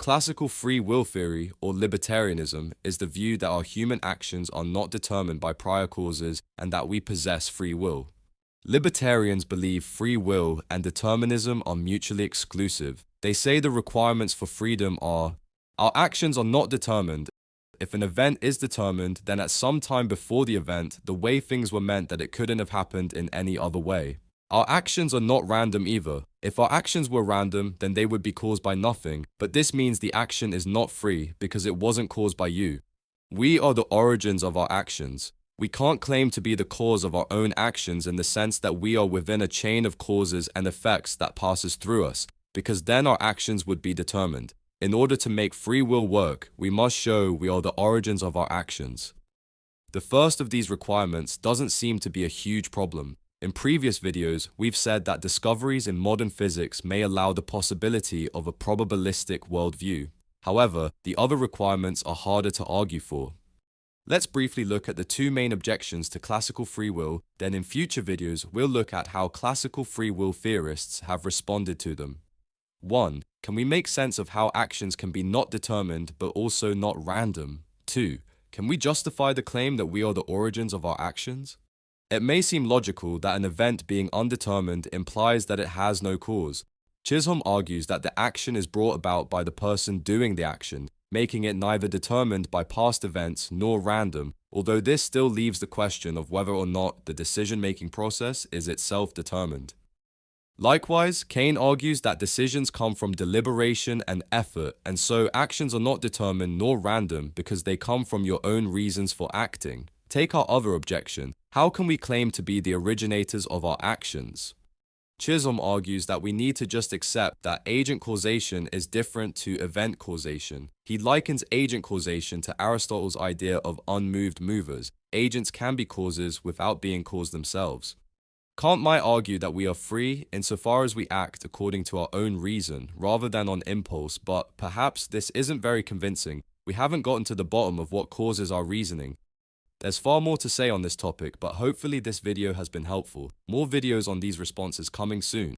Classical free will theory, or libertarianism, is the view that our human actions are not determined by prior causes and that we possess free will. Libertarians believe free will and determinism are mutually exclusive. They say the requirements for freedom are: our actions are not determined. If an event is determined, then at some time before the event, the way things were meant that it couldn't have happened in any other way. Our actions are not random either. If our actions were random, then they would be caused by nothing, but this means the action is not free because it wasn't caused by you. We are the origins of our actions. We can't claim to be the cause of our own actions in the sense that we are within a chain of causes and effects that passes through us, because then our actions would be determined. In order to make free will work, we must show we are the origins of our actions. The first of these requirements doesn't seem to be a huge problem. In previous videos, we've said that discoveries in modern physics may allow the possibility of a probabilistic worldview. However, the other requirements are harder to argue for. Let's briefly look at the two main objections to classical free will, then in future videos we'll look at how classical free will theorists have responded to them. 1. Can we make sense of how actions can be not determined but also not random? 2. Can we justify the claim that we are the origins of our actions? It may seem logical that an event being undetermined implies that it has no cause. Chisholm argues that the action is brought about by the person doing the action, making it neither determined by past events nor random, although this still leaves the question of whether or not the decision-making process is itself determined. Likewise, Kane argues that decisions come from deliberation and effort, and so actions are not determined nor random because they come from your own reasons for acting. Take our other objection: how can we claim to be the originators of our actions? Chisholm argues that we need to just accept that agent causation is different to event causation. He likens agent causation to Aristotle's idea of unmoved movers. Agents can be causes without being cause themselves. Kant might argue that we are free insofar as we act according to our own reason rather than on impulse, but perhaps this isn't very convincing. We haven't gotten to the bottom of what causes our reasoning. There's far more to say on this topic, but hopefully this video has been helpful. More videos on these responses coming soon.